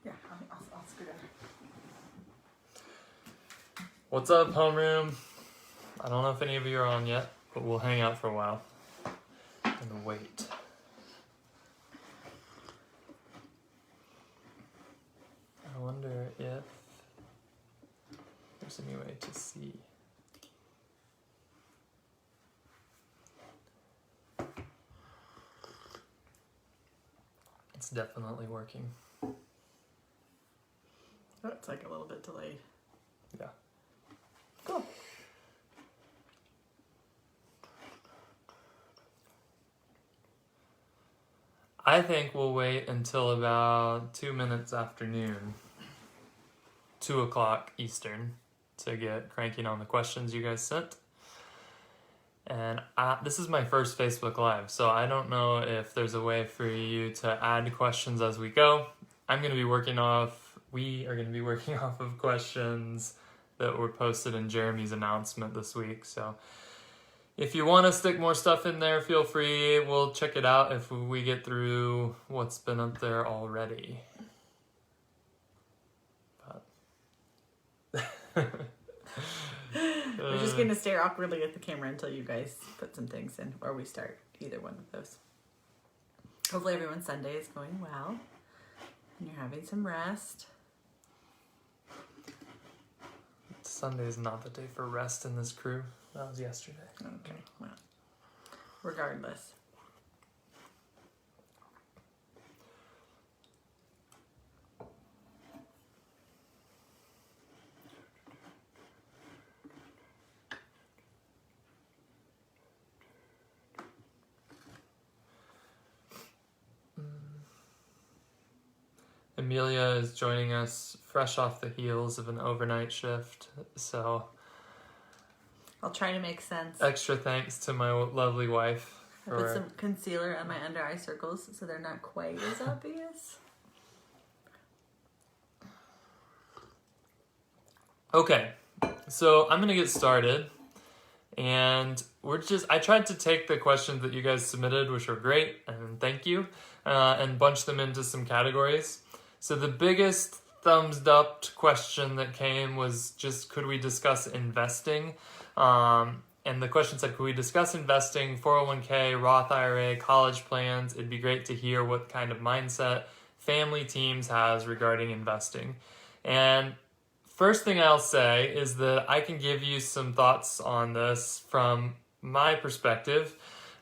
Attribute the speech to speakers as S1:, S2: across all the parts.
S1: Yeah, I'll scoot in.
S2: What's up, homeroom? I don't know if any of you are on yet, but we'll hang out for a while and wait. I wonder if there's any way to see. It's definitely working.
S1: Oh, it's like a little bit delayed.
S2: Yeah.
S1: Cool.
S2: I think we'll wait until about 2 minutes after noon, 2 o'clock Eastern, to get cranking on the questions you guys sent. And this is my first Facebook Live, so I don't know if there's a way for you to add questions as we go. we are going to be working off of questions that were posted in Jeremy's announcement this week. So if you want to stick more stuff in there, feel free. We'll check it out if we get through what's been up there already.
S1: We're just going to stare awkwardly at the camera until you guys put some things in, or we start either one of those. Hopefully everyone's Sunday is going well, and you're having some rest.
S2: Sunday is not the day for rest in this crew. That was yesterday.
S1: Okay, well, regardless.
S2: Amelia is joining us fresh off the heels of an overnight shift, so
S1: I'll try to make sense.
S2: extra thanks to my lovely wife.
S1: I put some concealer on my under eye circles so they're not quite as obvious.
S2: Okay, so I'm gonna get started, and I tried to take the questions that you guys submitted, which were great, and thank you, and bunch them into some categories. So the biggest thumbs up question that came was just, could we discuss investing? And the question said, could we discuss investing, 401k, Roth IRA, college plans? It'd be great to hear what kind of mindset Family Teams has regarding investing. And first thing I'll say is that I can give you some thoughts on this from my perspective.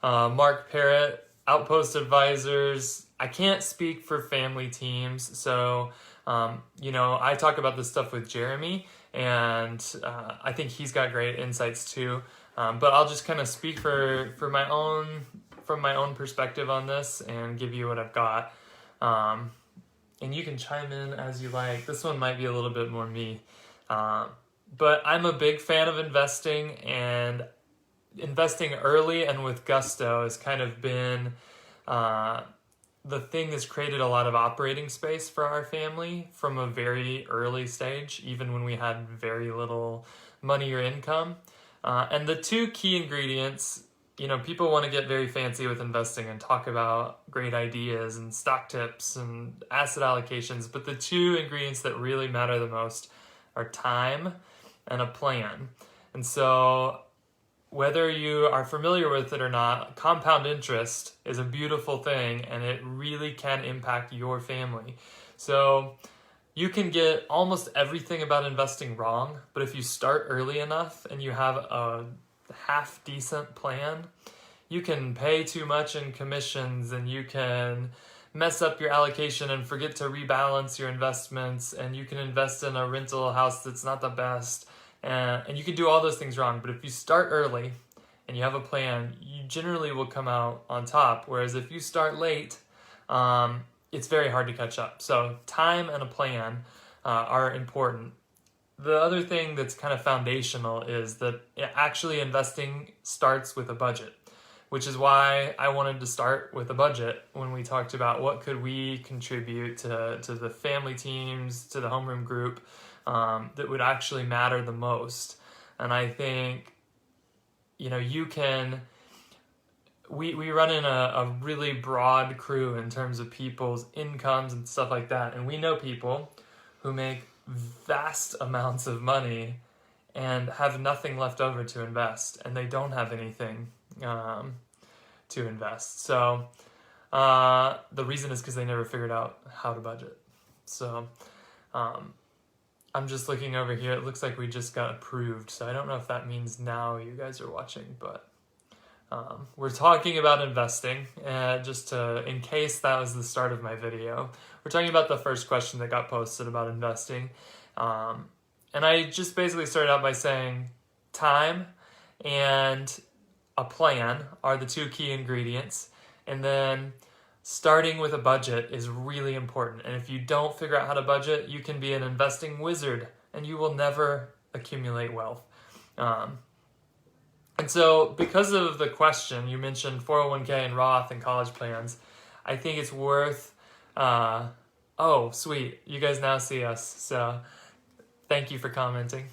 S2: Mark Parrott, Outpost Advisors. I can't speak for Family Teams, so I talk about this stuff with Jeremy, and I think he's got great insights too. But I'll just kind of speak from my own perspective on this and give you what I've got. And you can chime in as you like. This one might be a little bit more me. But I'm a big fan of investing, and investing early and with gusto has kind of been the thing that's created a lot of operating space for our family from a very early stage, even when we had very little money or income. And the two key ingredients, people want to get very fancy with investing and talk about great ideas and stock tips and asset allocations, but the two ingredients that really matter the most are time and a plan. And so whether you are familiar with it or not, compound interest is a beautiful thing, and it really can impact your family. So you can get almost everything about investing wrong, but if you start early enough and you have a half-decent plan, you can pay too much in commissions, and you can mess up your allocation and forget to rebalance your investments, and you can invest in a rental house that's not the best, and you can do all those things wrong. But if you start early and you have a plan, you generally will come out on top. Whereas if you start late, it's very hard to catch up. So time and a plan are important. The other thing that's kind of foundational is that actually investing starts with a budget, which is why I wanted to start with a budget when we talked about what could we contribute to the Family Teams, to the homeroom group, that would actually matter the most. And I think, you can we run in a really broad crew in terms of people's incomes and stuff like that. And we know people who make vast amounts of money and have nothing left over to invest, and they don't have anything to invest. So the reason is because they never figured out how to budget. So I'm just looking over here. It looks like we just got approved. So I don't know if that means now you guys are watching, but we're talking about investing, just in case that was the start of my video. We're talking about the first question that got posted about investing. And I just basically started out by saying time and a plan are the two key ingredients. And then starting with a budget is really important. And if you don't figure out how to budget, you can be an investing wizard and you will never accumulate wealth. And so because of the question, you mentioned 401k and Roth and college plans, I think it's worth, oh, sweet, you guys now see us, so thank you for commenting.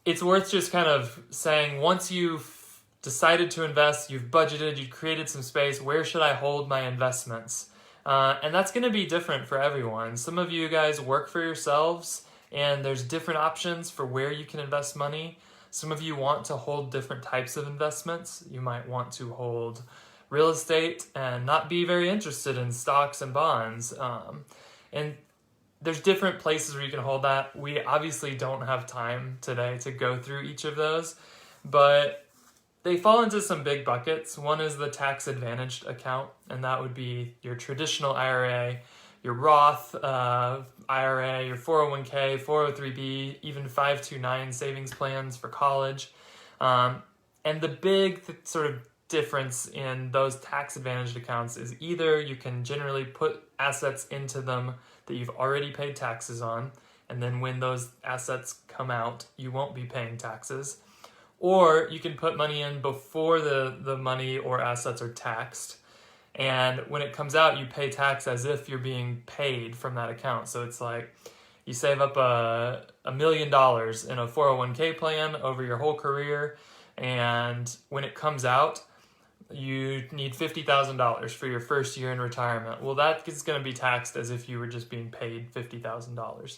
S2: It's worth just kind of saying, once you've decided to invest, you've budgeted, you've created some space, where should I hold my investments? And that's going to be different for everyone. Some of you guys work for yourselves, and there's different options for where you can invest money. Some of you want to hold different types of investments. You might want to hold real estate and not be very interested in stocks and bonds. And there's different places where you can hold that. We obviously don't have time today to go through each of those, but they fall into some big buckets. One is the tax advantaged account, and that would be your traditional IRA, your Roth IRA, your 401k, 403b, even 529 savings plans for college. And the big sort of difference in those tax advantaged accounts is either you can generally put assets into them that you've already paid taxes on, and then when those assets come out, you won't be paying taxes. Or you can put money in before the money or assets are taxed. And when it comes out, you pay tax as if you're being paid from that account. So it's like you save up $1 million in a 401k plan over your whole career. And when it comes out, you need $50,000 for your first year in retirement. Well, that is going to be taxed as if you were just being paid $50,000.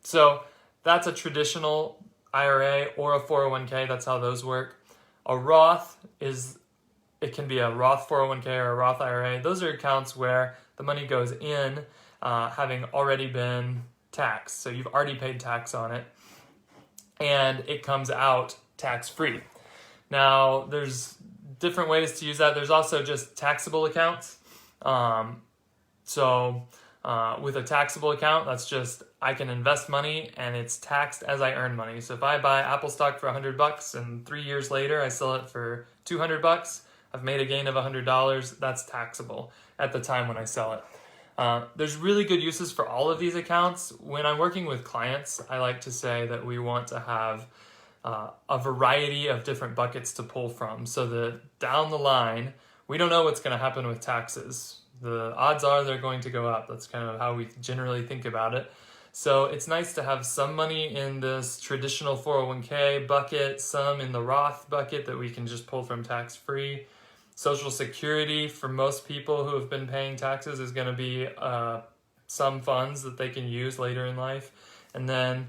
S2: So that's a traditional IRA or a 401k. That's how those work. A Roth it can be a Roth 401k or a Roth IRA. Those are accounts where the money goes in having already been taxed. So you've already paid tax on it, and it comes out tax-free. Now, there's different ways to use that. There's also just taxable accounts. With a taxable account, that's just I can invest money and it's taxed as I earn money. So if I buy Apple stock for $100 and 3 years later I sell it for $200, I've made a gain of $100. That's taxable at the time when I sell it. There's really good uses for all of these accounts. When I'm working with clients, I like to say that we want to have a variety of different buckets to pull from, so that down the line, we don't know what's going to happen with taxes. The odds are they're going to go up. That's kind of how we generally think about it. So it's nice to have some money in this traditional 401k bucket, some in the Roth bucket that we can just pull from tax-free. Social Security, for most people who have been paying taxes, is going to be some funds that they can use later in life. And then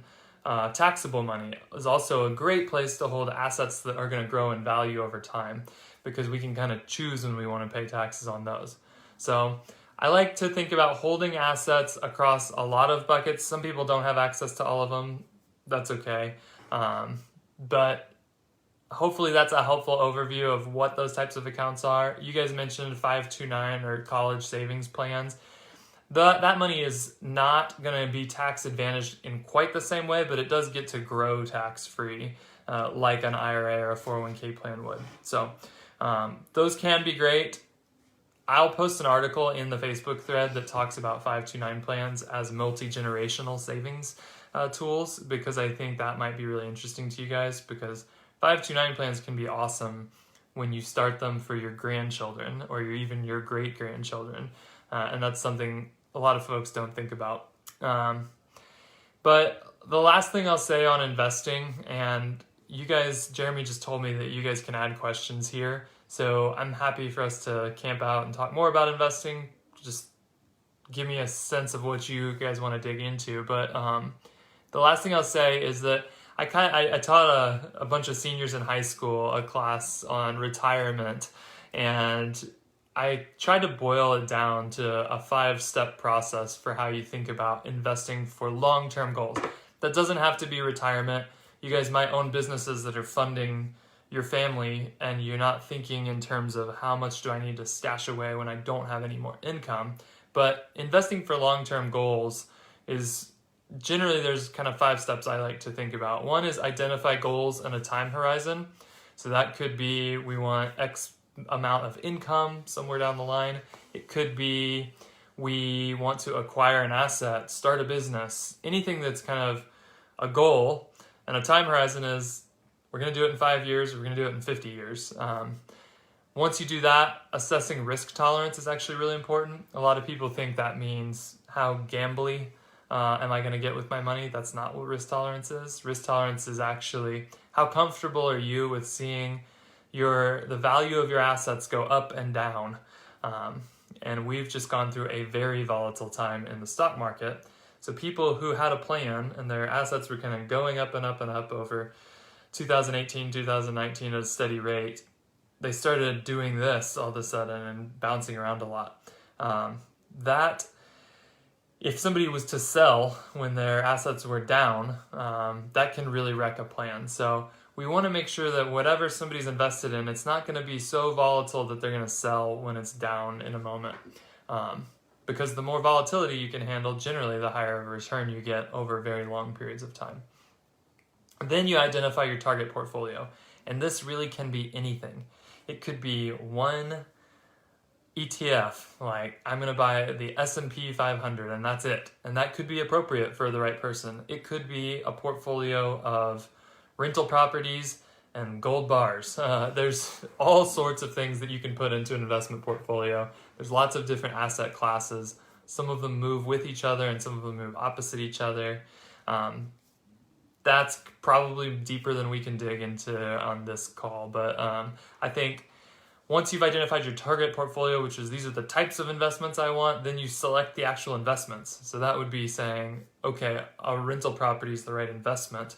S2: taxable money is also a great place to hold assets that are going to grow in value over time, because we can kind of choose when we want to pay taxes on those. So I like to think about holding assets across a lot of buckets. Some people don't have access to all of them. That's okay. But hopefully that's a helpful overview of what those types of accounts are. You guys mentioned 529 or college savings plans. That money is not going to be tax advantaged in quite the same way, but it does get to grow tax-free like an IRA or a 401k plan would. So those can be great. I'll post an article in the Facebook thread that talks about 529 plans as multi-generational savings tools, because I think that might be really interesting to you guys, because 529 plans can be awesome when you start them for your grandchildren or even your great-grandchildren. And that's something a lot of folks don't think about. But the last thing I'll say on investing, and you guys, Jeremy just told me that you guys can add questions here. So I'm happy for us to camp out and talk more about investing. Just give me a sense of what you guys want to dig into. But the last thing I'll say is that I taught a bunch of seniors in high school a class on retirement, and I tried to boil it down to a 5-step process for how you think about investing for long-term goals. That doesn't have to be retirement. You guys might own businesses that are funding your family, and you're not thinking in terms of how much do I need to stash away when I don't have any more income. But investing for long-term goals is generally, there's kind of 5 steps I like to think about. One is identify goals and a time horizon. So that could be we want X amount of income somewhere down the line. It could be we want to acquire an asset, start a business, anything that's kind of a goal. And a time horizon is we're going to do it in 5 years, or we're going to do it in 50 years. Once you do that, assessing risk tolerance is actually really important. A lot of people think that means how gambly am I going to get with my money? That's not what risk tolerance is. Risk tolerance is actually how comfortable are you with seeing the value of your assets go up and down. And we've just gone through a very volatile time in the stock market. So people who had a plan and their assets were kind of going up and up and up over 2018, 2019 at a steady rate, they started doing this all of a sudden and bouncing around a lot. That if somebody was to sell when their assets were down, that can really wreck a plan. So we want to make sure that whatever somebody's invested in, it's not going to be so volatile that they're going to sell when it's down in a moment. Because the more volatility you can handle, generally the higher return you get over very long periods of time. Then you identify your target portfolio. And this really can be anything. It could be one ETF, like I'm going to buy the S&P 500 and that's it. And that could be appropriate for the right person. It could be a portfolio of rental properties and gold bars. There's all sorts of things that you can put into an investment portfolio. There's lots of different asset classes. Some of them move with each other and some of them move opposite each other. That's probably deeper than we can dig into on this call. But I think once you've identified your target portfolio, which is these are the types of investments I want, then you select the actual investments. So that would be saying, okay, a rental property is the right investment.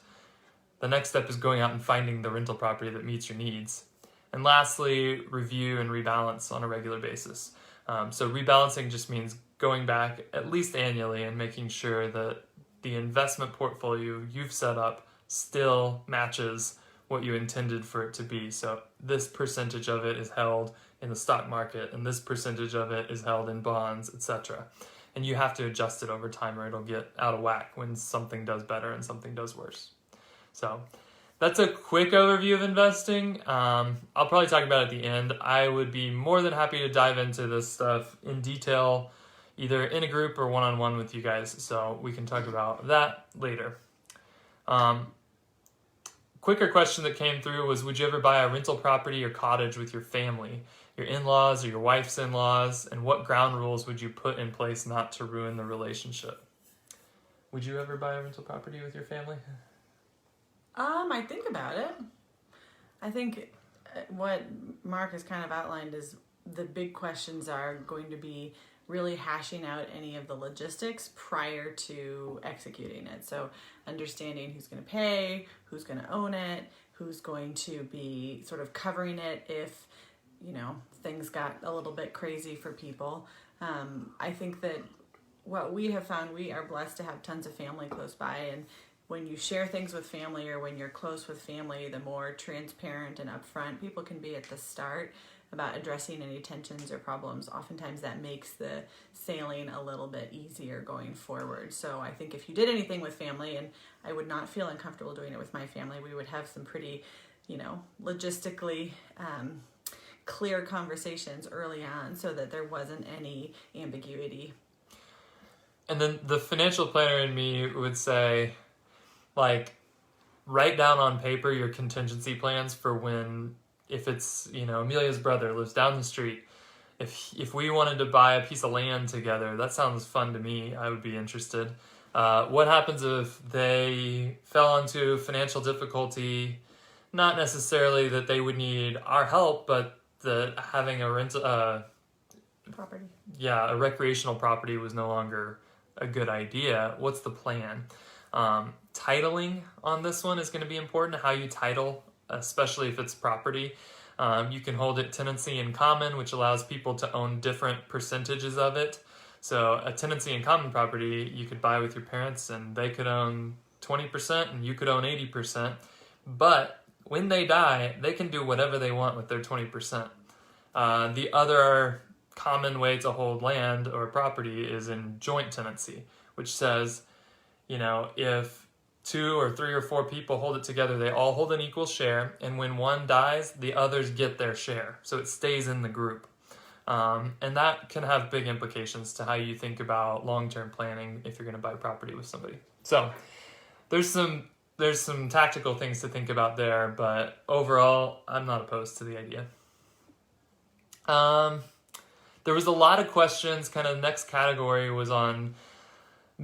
S2: The next step is going out and finding the rental property that meets your needs. And lastly, review and rebalance on a regular basis. So rebalancing just means going back at least annually and making sure that the investment portfolio you've set up still matches what you intended for it to be. So this percentage of it is held in the stock market and this percentage of it is held in bonds, etc. And you have to adjust it over time or it'll get out of whack when something does better and something does worse. So that's a quick overview of investing. I'll probably talk about it at the end. I would be more than happy to dive into this stuff in detail, either in a group or one-on-one with you guys. So we can talk about that later. Quicker question that came through was, would you ever buy a rental property or cottage with your family, your in-laws or your wife's in-laws, and what ground rules would you put in place not to ruin the relationship? Would you ever buy a rental property with your family?
S1: I think about it. I think what Mark has kind of outlined is the big questions are going to be really hashing out any of the logistics prior to executing it. So understanding who's going to pay, who's going to own it, who's going to be sort of covering it if, things got a little bit crazy for people. I think that what we have found, we are blessed to have tons of family close by, and when you share things with family or when you're close with family, the more transparent and upfront people can be at the start about addressing any tensions or problems. Oftentimes that makes the sailing a little bit easier going forward. So I think if you did anything with family, and I would not feel uncomfortable doing it with my family, we would have some pretty, logistically clear conversations early on so that there wasn't any ambiguity.
S2: And then the financial planner in me would say, write down on paper your contingency plans for when, if it's, Amelia's brother lives down the street. If we wanted to buy a piece of land together, that sounds fun to me. I would be interested. What happens if they fell into financial difficulty not necessarily that they would need our help, but having a
S1: Property.
S2: a recreational property was no longer a good idea. What's the plan? Titling on this one is going to be important, how you title, especially if it's property. You can hold it tenancy in common, which allows people to own different percentages of it. So a tenancy in common property you could buy with your parents, and they could own 20% and you could own 80%. But when they die, they can do whatever they want with their 20%. The other common way to hold land or property is in joint tenancy, which says, if 2 or 3 or 4 people hold it together, they all hold an equal share, and when one dies, the others get their share. So it stays in the group. And that can have big implications to how you think about long-term planning if you're going to buy property with somebody. So there's some tactical things to think about there, but overall, I'm not opposed to the idea. There was a lot of questions. Kind of next category was on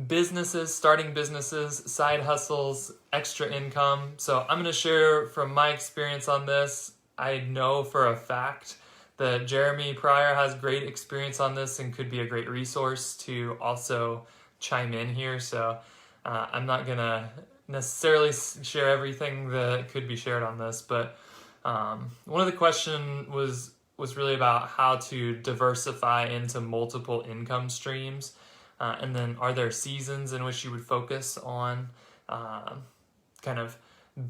S2: businesses, starting businesses, side hustles, extra income. So I'm going to share from my experience on this. I know for a fact that Jeremy Pryor has great experience on this and could be a great resource to also chime in here. So I'm not going to necessarily share everything that could be shared on this, but one of the questions was really about how to diversify into multiple income streams. And then are there seasons in which you would focus on kind of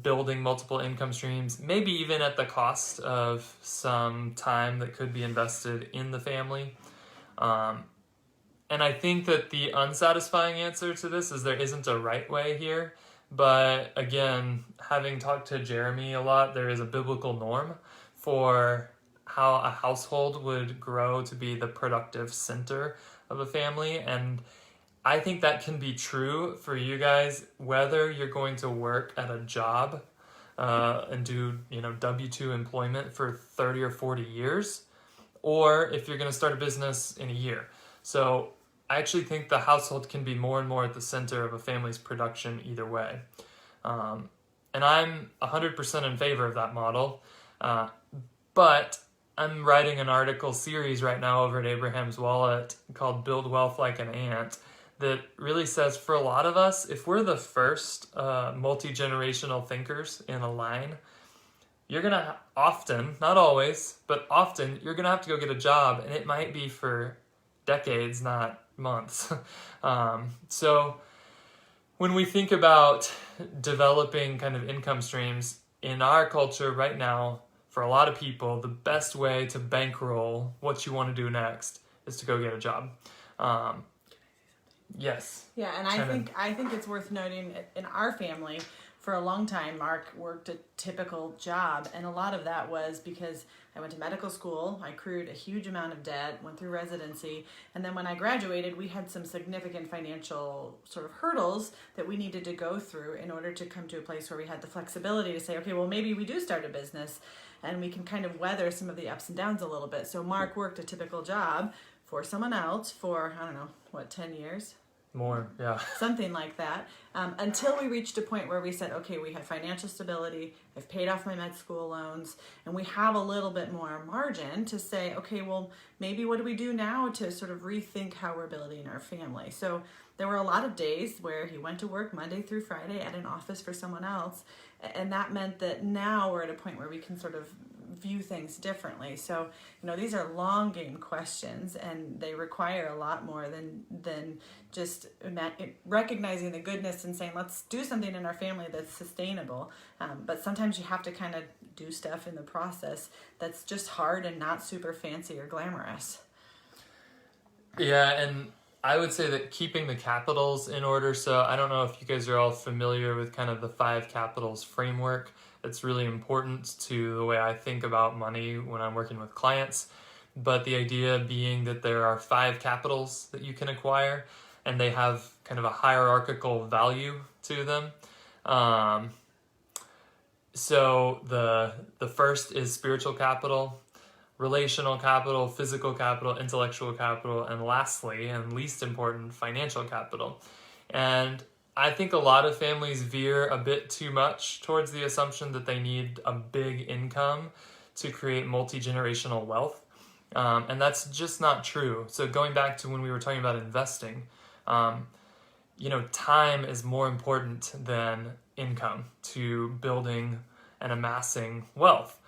S2: building multiple income streams, maybe even at the cost of some time that could be invested in the family? And I think that the unsatisfying answer to this is there isn't a right way here. But again, having talked to Jeremy a lot, there is a biblical norm for how a household would grow to be the productive center of a family. And I think that can be true for you guys, whether you're going to work at a job and do W-2 employment for 30 or 40 years, or if you're going to start a business in a year. So I actually think the household can be more and more at the center of a family's production either way. And I'm 100% in favor of that model. But I'm writing an article series right now over at Abraham's Wallet called Build Wealth Like an Ant that really says for a lot of us, if we're the first multi-generational thinkers in a line, you're going to often, not always, but often, you're going to have to go get a job, and it might be for decades, not months. So when we think about developing kind of income streams in our culture right now, for a lot of people, the best way to bankroll what you want to do next is to go get a job. Yes.
S1: Yeah, and I think it's worth noting in our family, for a long time, Mark worked a typical job, and a lot of that was because I went to medical school, I accrued a huge amount of debt, went through residency, and then when I graduated, we had some significant financial sort of hurdles that we needed to go through in order to come to a place where we had the flexibility to say, okay, well, maybe we do start a business, and we can kind of weather some of the ups and downs a little bit. So Mark worked a typical job for someone else for, 10 years?
S2: More, yeah.
S1: Something like that. Until we reached a point where we said, okay, we have financial stability, I've paid off my med school loans, and we have a little bit more margin to say, okay, well, maybe what do we do now to sort of rethink how we're building our family? So there were a lot of days where he went to work Monday through Friday at an office for someone else, and that meant that now we're at a point where we can sort of view things differently. So, these are long game questions, and they require a lot more than just recognizing the goodness and saying, let's do something in our family that's sustainable. But sometimes you have to kind of do stuff in the process that's just hard and not super fancy or glamorous.
S2: Yeah, and I would say that keeping the capitals in order. So I don't know if you guys are all familiar with kind of the 5 capitals framework. It's really important to the way I think about money when I'm working with clients. But the idea being that there are 5 capitals that you can acquire, and they have kind of a hierarchical value to them. So the first is spiritual capital, relational capital, physical capital, intellectual capital, and lastly, and least important, financial capital. And I think a lot of families veer a bit too much towards the assumption that they need a big income to create multi-generational wealth. And that's just not true. So going back to when we were talking about investing, time is more important than income to building and amassing wealth.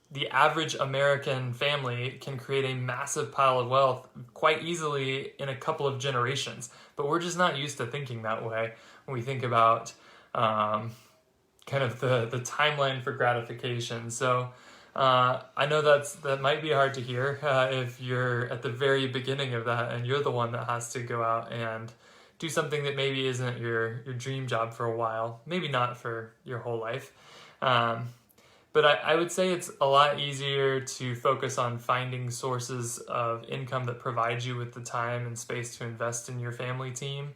S2: The average American family can create a massive pile of wealth quite easily in a couple of generations, but we're just not used to thinking that way when we think about kind of the timeline for gratification. So I know that might be hard to hear if you're at the very beginning of that and you're the one that has to go out and do something that maybe isn't your dream job for a while, maybe not for your whole life. But I would say it's a lot easier to focus on finding sources of income that provide you with the time and space to invest in your family team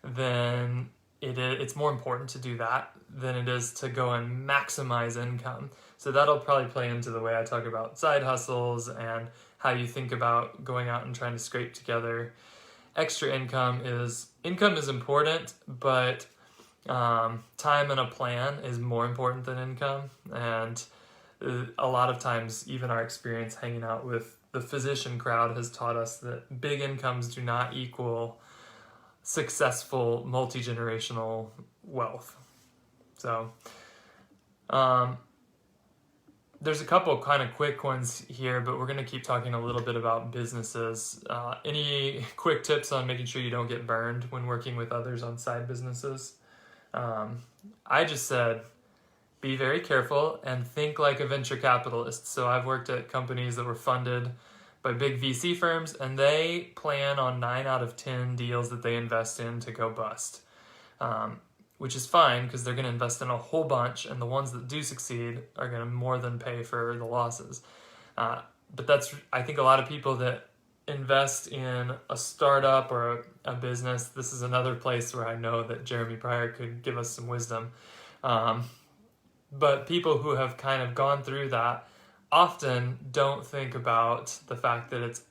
S2: than it's more important to do that than it is to go and maximize income. So that'll probably play into the way I talk about side hustles and how you think about going out and trying to scrape together extra income. Income is important, but time and a plan is more important than income. And a lot of times, even our experience hanging out with the physician crowd has taught us that big incomes do not equal successful multi-generational wealth. So there's a couple kind of quick ones here, but we're going to keep talking a little bit about businesses. Any quick tips on making sure you don't get burned when working with others on side businesses? I just said, be very careful and think like a venture capitalist. So I've worked at companies that were funded by big VC firms, and they plan on 9 out of 10 deals that they invest in to go bust, which is fine because they're going to invest in a whole bunch, and the ones that do succeed are going to more than pay for the losses. But I think a lot of people that invest in a startup or a business, this is another place where I know that Jeremy Pryor could give us some wisdom. But people who have kind of gone through that often don't think about the fact that it's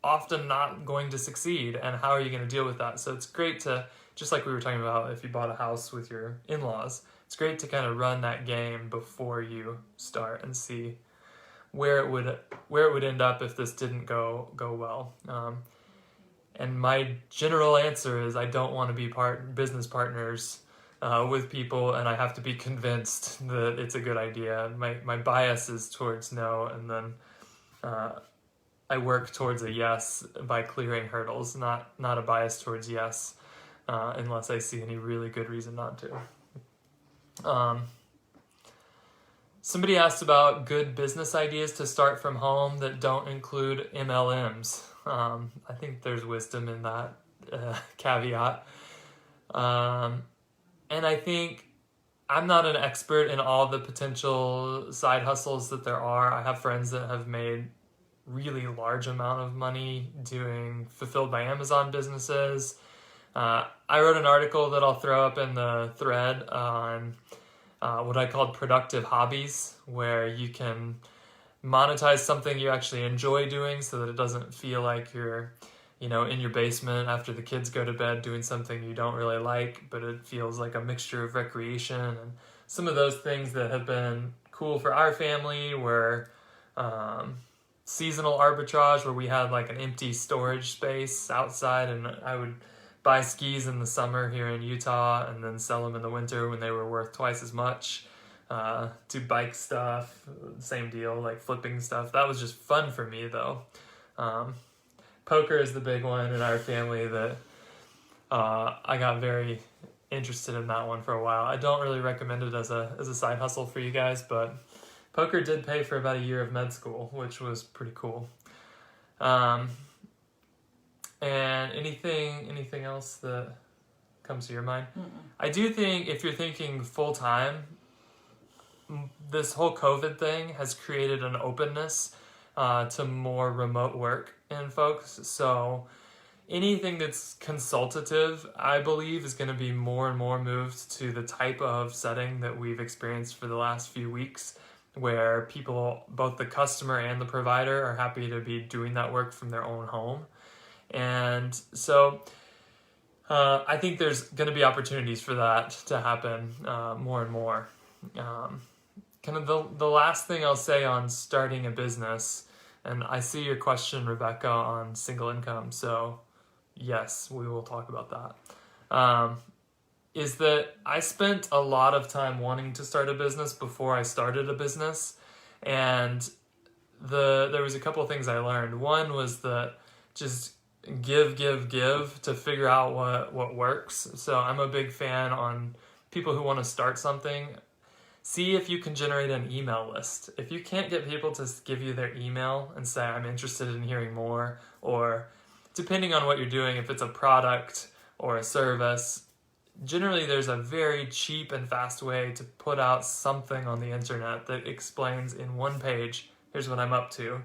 S2: often not going to succeed and how are you going to deal with that. So it's great to, just like we were talking about if you bought a house with your in-laws, it's great to kind of run that game before you start and see where it would end up if this didn't go well. And my general answer is I don't want to be business partners with people, and I have to be convinced that it's a good idea. My bias is towards no, and then I work towards a yes by clearing hurdles, not a bias towards yes, unless I see any really good reason not to. Somebody asked about good business ideas to start from home that don't include MLMs. I think there's wisdom in that caveat. And I think I'm not an expert in all the potential side hustles that there are. I have friends that have made really large amount of money doing fulfilled by Amazon businesses. I wrote an article that I'll throw up in the thread on what I called productive hobbies, where you can monetize something you actually enjoy doing so that it doesn't feel like you're, in your basement after the kids go to bed doing something you don't really like, but it feels like a mixture of recreation. And some of those things that have been cool for our family were seasonal arbitrage, where we had like an empty storage space outside, and I would buy skis in the summer here in Utah and then sell them in the winter when they were worth twice as much. Do bike stuff, same deal, like flipping stuff. That was just fun for me though. Poker is the big one in our family that I got very interested in that one for a while. I don't really recommend it as a side hustle for you guys, but poker did pay for about a year of med school, which was pretty cool. And anything else that comes to your mind? Mm-mm. I do think if you're thinking full time, this whole COVID thing has created an openness to more remote work in folks. So anything that's consultative, I believe, is going to be more and more moved to the type of setting that we've experienced for the last few weeks, where people, both the customer and the provider, are happy to be doing that work from their own home. And so I think there's going to be opportunities for that to happen more and more. Kind of the last thing I'll say on starting a business, and I see your question, Rebecca, on single income, so yes, we will talk about that. Is that I spent a lot of time wanting to start a business before I started a business, and there was a couple of things I learned. One was that just give to figure out what works. So I'm a big fan on people who want to start something. See if you can generate an email list. If you can't get people to give you their email and say, I'm interested in hearing more, or depending on what you're doing, if it's a product or a service, generally there's a very cheap and fast way to put out something on the internet that explains in one page, here's what I'm up to.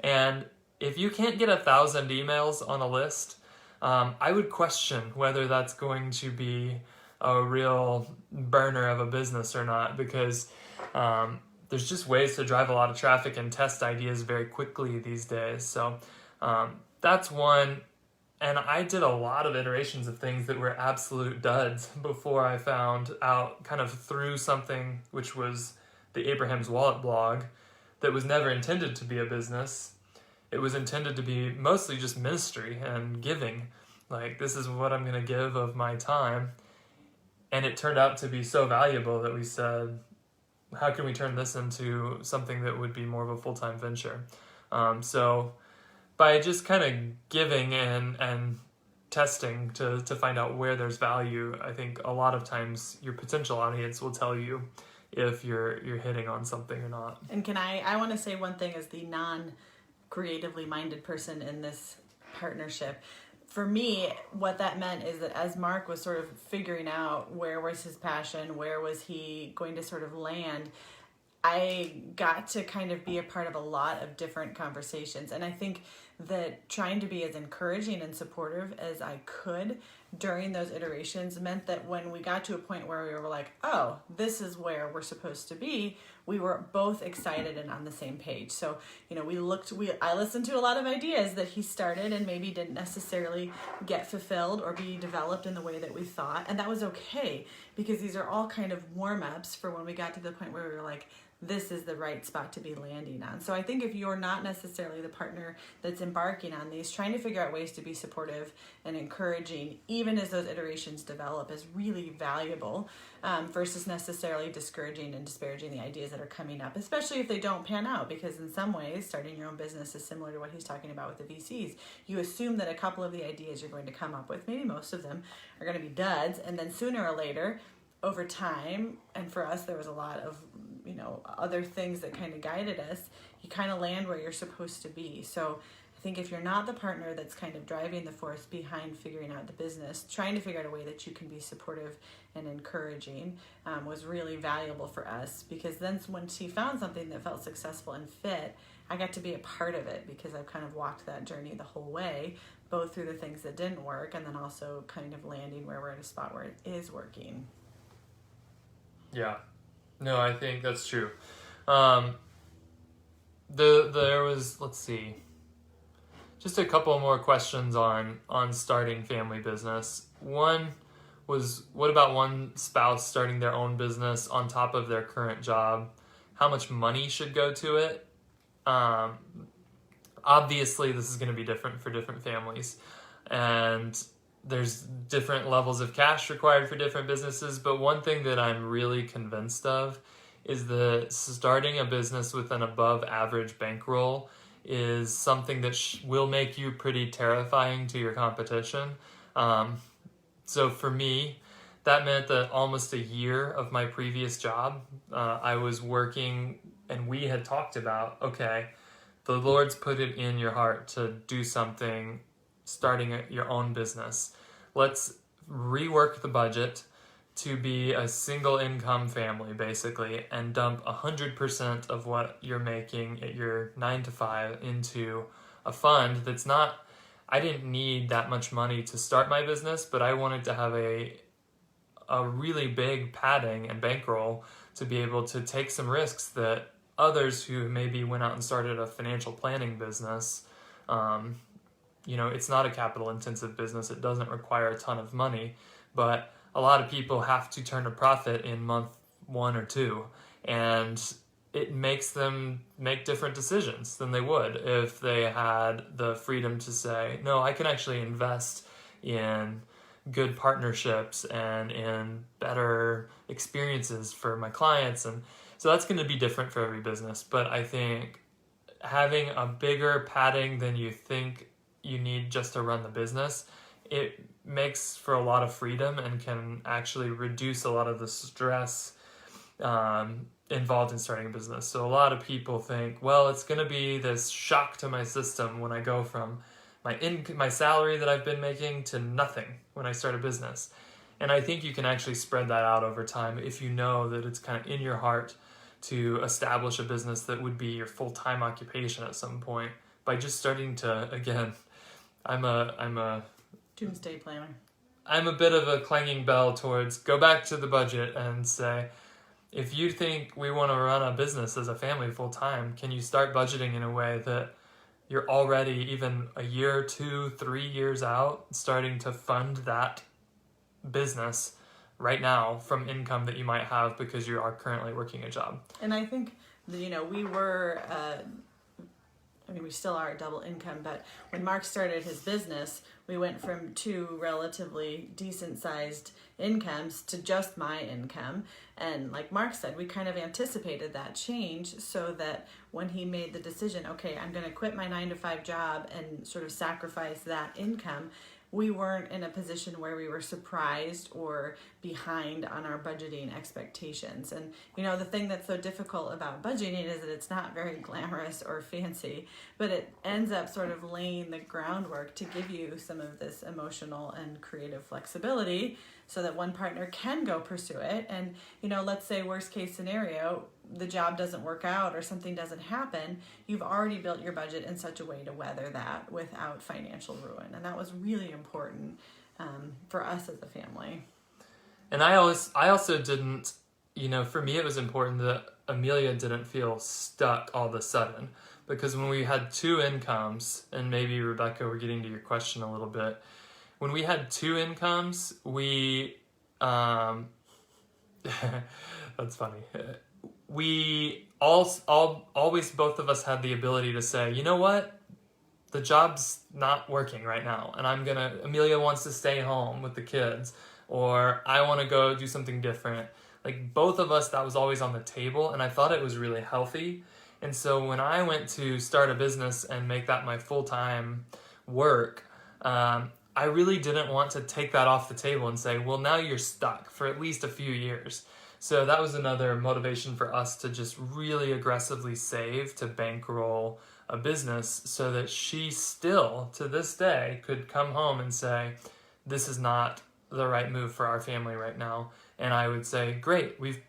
S2: And if you can't get 1,000 emails on a list, I would question whether that's going to be a real burner of a business or not, because there's just ways to drive a lot of traffic and test ideas very quickly these days. So that's one. And I did a lot of iterations of things that were absolute duds before I found out, kind of through something which was the Abraham's Wallet blog that was never intended to be a business. It was intended to be mostly just ministry and giving. Like, this is what I'm going to give of my time. And it turned out to be so valuable that we said, how can we turn this into something that would be more of a full-time venture? So by just kind of giving and testing to find out where there's value, I think a lot of times your potential audience will tell you if you're hitting on something or not.
S1: And I want to say one thing as the non-creatively minded person in this partnership. For me, what that meant is that as Mark was sort of figuring out where was his passion, where was he going to sort of land, I got to kind of be a part of a lot of different conversations. And I think that trying to be as encouraging and supportive as I could during those iterations meant that when we got to a point where we were like, oh, this is where we're supposed to be, we were both excited and on the same page. So, I listened to a lot of ideas that he started and maybe didn't necessarily get fulfilled or be developed in the way that we thought. And that was okay, because these are all kind of warm-ups for when we got to the point where we were like, this is the right spot to be landing on. So I think if you're not necessarily the partner that's embarking on these, trying to figure out ways to be supportive and encouraging, even as those iterations develop, is really valuable, versus necessarily discouraging and disparaging the ideas that are coming up, especially if they don't pan out, because in some ways, starting your own business is similar to what he's talking about with the VCs. You assume that a couple of the ideas you're going to come up with, maybe most of them, are going to be duds, and then sooner or later, over time, and for us there was a lot of other things that kind of guided us, you kind of land where you're supposed to be. So I think if you're not the partner that's kind of driving the force behind figuring out the business, trying to figure out a way that you can be supportive and encouraging was really valuable for us, because then once he found something that felt successful and fit, I got to be a part of it, because I've kind of walked that journey the whole way, both through the things that didn't work and then also kind of landing where we're at a spot where it is working.
S2: Yeah. No, I think that's true. There was, let's see, just a couple more questions on starting family business. One was, what about one spouse starting their own business on top of their current job? How much money should go to it? Obviously, this is going to be different for different families, and there's different levels of cash required for different businesses, but one thing that I'm really convinced of is that starting a business with an above average bankroll is something that will make you pretty terrifying to your competition. So for me, that meant that almost a year of my previous job, I was working, and we had talked about, okay, the Lord's put it in your heart to do something, starting your own business. Let's rework the budget to be a single income family, basically, and dump 100% of what you're making at your 9 to 5 into a fund that's not, I didn't need that much money to start my business, but I wanted to have a really big padding and bankroll to be able to take some risks that others who maybe went out and started a financial planning business it's not a capital intensive business. It doesn't require a ton of money, but a lot of people have to turn a profit in month 1 or 2, and it makes them make different decisions than they would if they had the freedom to say, no, I can actually invest in good partnerships and in better experiences for my clients. And so that's going to be different for every business. But I think having a bigger padding than you think you need just to run the business, it makes for a lot of freedom and can actually reduce a lot of the stress involved in starting a business. So a lot of people think, well, it's going to be this shock to my system when I go from my salary that I've been making to nothing when I start a business. And I think you can actually spread that out over time if you know that it's kind of in your heart to establish a business that would be your full-time occupation at some point by just starting to, again, I'm a
S1: doomsday planner.
S2: I'm a bit of a clanging bell towards go back to the budget and say, if you think we want to run a business as a family full-time, can you start budgeting in a way that you're already even a year, 2, 3 years out, starting to fund that business right now from income that you might have because you are currently working a job.
S1: And I think, we were, we still are a double income, but when Mark started his business, we went from 2 relatively decent sized incomes to just my income. And like Mark said, we kind of anticipated that change so that when he made the decision, okay, I'm going to quit my 9-to-5 job and sort of sacrifice that income, we weren't in a position where we were surprised or behind on our budgeting expectations. And, the thing that's so difficult about budgeting is that it's not very glamorous or fancy, but it ends up sort of laying the groundwork to give you some of this emotional and creative flexibility so that one partner can go pursue it. And, let's say worst case scenario, the job doesn't work out or something doesn't happen, you've already built your budget in such a way to weather that without financial ruin. And that was really important for us as a family.
S2: And I also didn't, for me it was important that Amelia didn't feel stuck all of a sudden, because when we had 2 incomes, and maybe Rebecca, we're getting to your question a little bit, when we had 2 incomes, we, that's funny. We always, both of us had the ability to say, you know what? The job's not working right now. And Amelia wants to stay home with the kids, or I want to go do something different. Like both of us, that was always on the table. And I thought it was really healthy. And so when I went to start a business and make that my full-time work, I really didn't want to take that off the table and say, well, now you're stuck for at least a few years. So that was another motivation for us to just really aggressively save to bankroll a business so that she still, to this day, could come home and say, this is not the right move for our family right now. And I would say, great, we've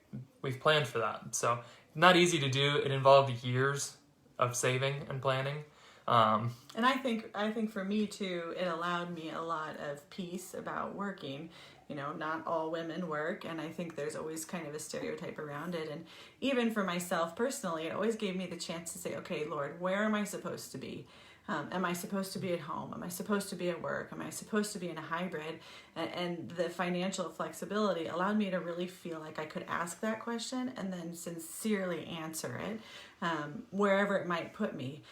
S2: planned for that. So not easy to do. It involved years of saving and planning.
S1: And I think for me too, it allowed me a lot of peace about working. Not all women work, and I think there's always kind of a stereotype around it. And even for myself personally, it always gave me the chance to say, okay, Lord, where am I supposed to be? Am I supposed to be at home? Am I supposed to be at work? Am I supposed to be in a hybrid? And the financial flexibility allowed me to really feel like I could ask that question and then sincerely answer it, wherever it might put me.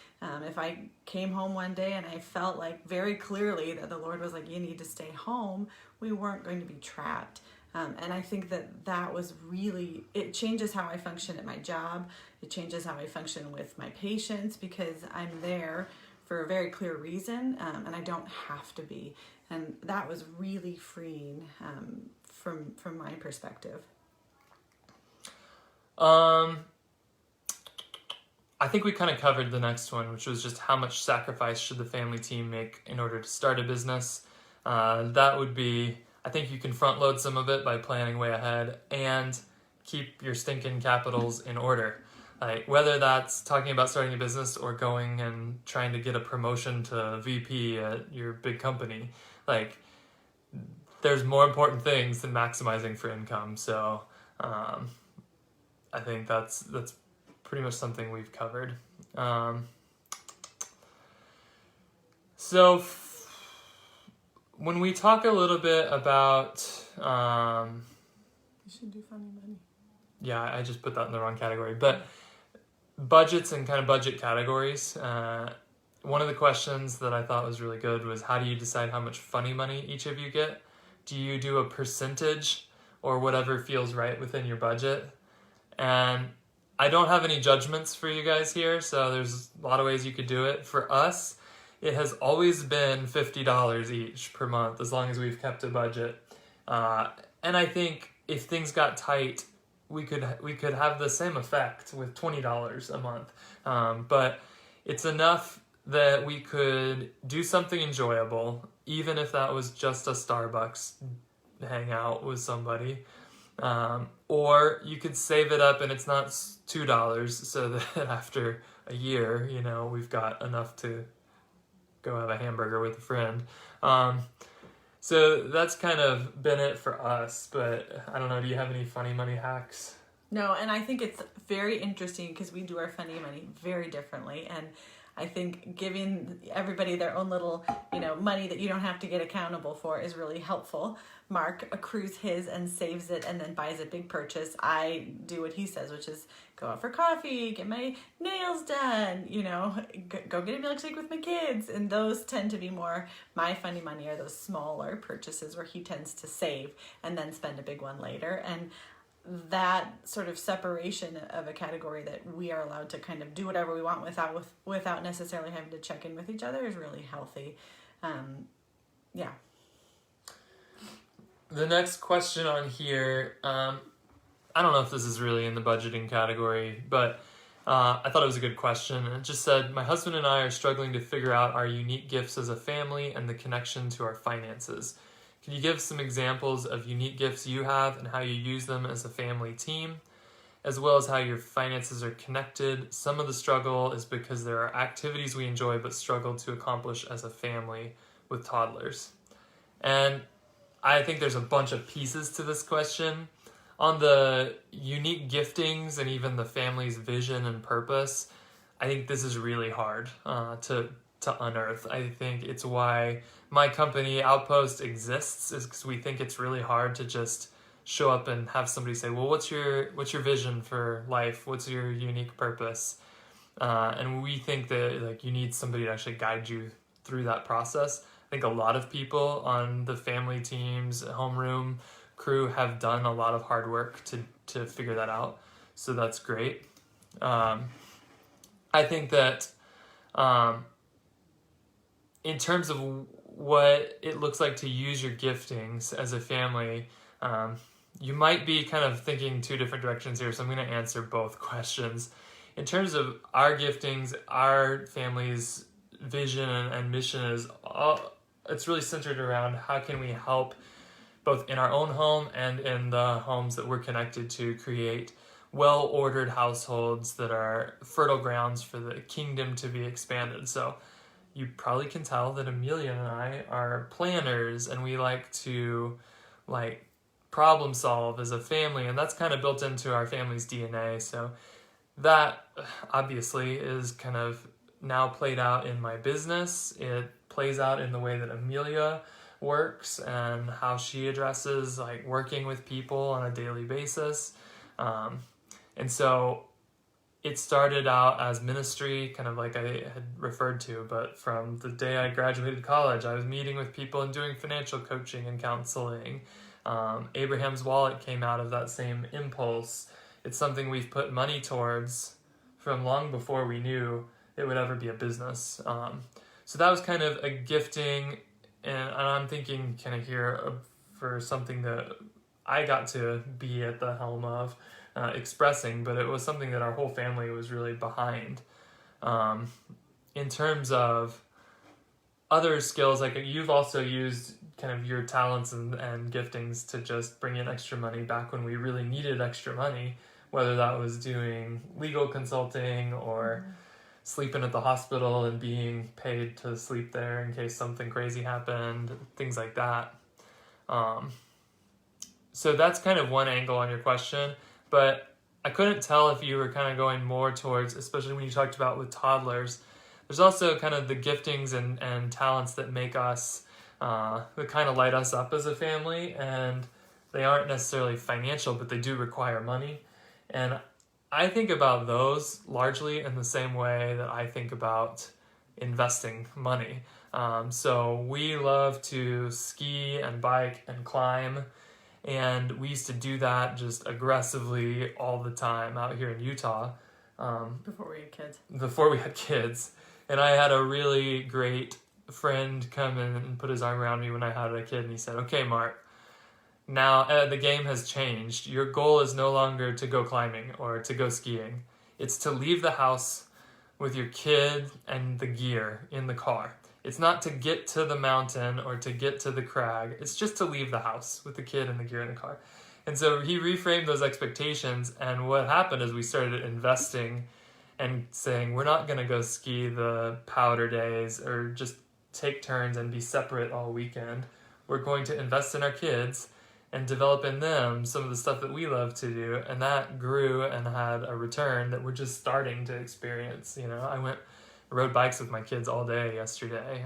S1: If I came home one day and I felt like very clearly that the Lord was like, you need to stay home, we weren't going to be trapped. And I think that was really, it changes how I function at my job. It changes how I function with my patients because I'm there for a very clear reason, and I don't have to be. And that was really freeing from my perspective.
S2: I think we kind of covered the next one, which was just how much sacrifice should the family team make in order to start a business. That would be, I think you can front load some of it by planning way ahead and keep your stinking capitals in order. Like whether that's talking about starting a business or going and trying to get a promotion to VP at your big company, like there's more important things than maximizing for income. So I think that's pretty much something we've covered. So when we talk a little bit about,
S1: You should do funny money.
S2: yeah, I just put that in the wrong category, but budgets and kind of budget categories. One of the questions that I thought was really good was, how do you decide how much funny money each of you get? Do you do a percentage or whatever feels right within your budget? And I don't have any judgments for you guys here, so there's a lot of ways you could do it. For us, it has always been $50 each per month, as long as we've kept a budget. And I think if things got tight, we could have the same effect with $20 a month. But it's enough that we could do something enjoyable, even if that was just a Starbucks hangout with somebody. Or you could save it up and it's not $2, so that after a year, we've got enough to go have a hamburger with a friend. So that's kind of been it for us, but I don't know, do you have any funny money hacks?
S1: No, and I think it's very interesting because we do our funny money very differently, and I think giving everybody their own little, money that you don't have to get accountable for is really helpful. Mark accrues his and saves it and then buys a big purchase. I do what he says, which is go out for coffee, get my nails done, go get a milkshake with my kids. And those tend to be more my funny money, are those smaller purchases where he tends to save and then spend a big one later. And that sort of separation of a category that we are allowed to kind of do whatever we want without necessarily having to check in with each other is really healthy. Yeah.
S2: The next question on here, I don't know if this is really in the budgeting category, but I thought it was a good question. It just said, my husband and I are struggling to figure out our unique gifts as a family and the connection to our finances. Can you give some examples of unique gifts you have and how you use them as a family team, as well as how your finances are connected? Some of the struggle is because there are activities we enjoy but struggle to accomplish as a family with toddlers. And I think there's a bunch of pieces to this question. On the unique giftings and even the family's vision and purpose, I think this is really hard to unearth. I think it's why my company Outpost exists, is because we think it's really hard to just show up and have somebody say, well, what's your vision for life? What's your unique purpose? And we think that you need somebody to actually guide you through that process. I think a lot of people on the family teams, homeroom crew have done a lot of hard work to figure that out. So that's great. I think that in terms of what it looks like to use your giftings as a family, you might be kind of thinking two different directions here, so I'm going to answer both questions. In terms of our giftings, our family's vision and mission it's really centered around how can we help both in our own home and in the homes that we're connected to create well-ordered households that are fertile grounds for the kingdom to be expanded. So you probably can tell that Amelia and I are planners, and we like to problem solve as a family, and that's kind of built into our family's DNA. So that obviously is kind of now played out in my business. It plays out in the way that Amelia works and how she addresses working with people on a daily basis. And so it started out as ministry, kind of like I had referred to, but from the day I graduated college, I was meeting with people and doing financial coaching and counseling. Abraham's Wallet came out of that same impulse. It's something we've put money towards from long before we knew it would ever be a business. So that was kind of a gifting, and I'm thinking kind of here for something that I got to be at the helm of, expressing, but it was something that our whole family was really behind. In terms of other skills, you've also used kind of your talents and giftings to just bring in extra money back when we really needed extra money, whether that was doing legal consulting or sleeping at the hospital and being paid to sleep there in case something crazy happened, things like that. So that's kind of one angle on your question, but I couldn't tell if you were kind of going more towards, especially when you talked about with toddlers, there's also kind of the giftings and talents that make us that kind of light us up as a family, and they aren't necessarily financial, but they do require money. And I think about those largely in the same way that I think about investing money. So we love to ski and bike and climb, and we used to do that just aggressively all the time out here in Utah.
S1: Before we had kids.
S2: Before we had kids. And I had a really great friend come in and put his arm around me when I had a kid, and he said, "Okay, Mark, now the game has changed. Your goal is no longer to go climbing or to go skiing. It's to leave the house with your kid and the gear in the car. It's not to get to the mountain or to get to the crag. It's just to leave the house with the kid and the gear in the car." And so he reframed those expectations, and what happened is we started investing and saying, we're not going to go ski the powder days or just take turns and be separate all weekend. We're going to invest in our kids and develop in them some of the stuff that we love to do. And that grew and had a return that we're just starting to experience. You know, I rode bikes with my kids all day yesterday.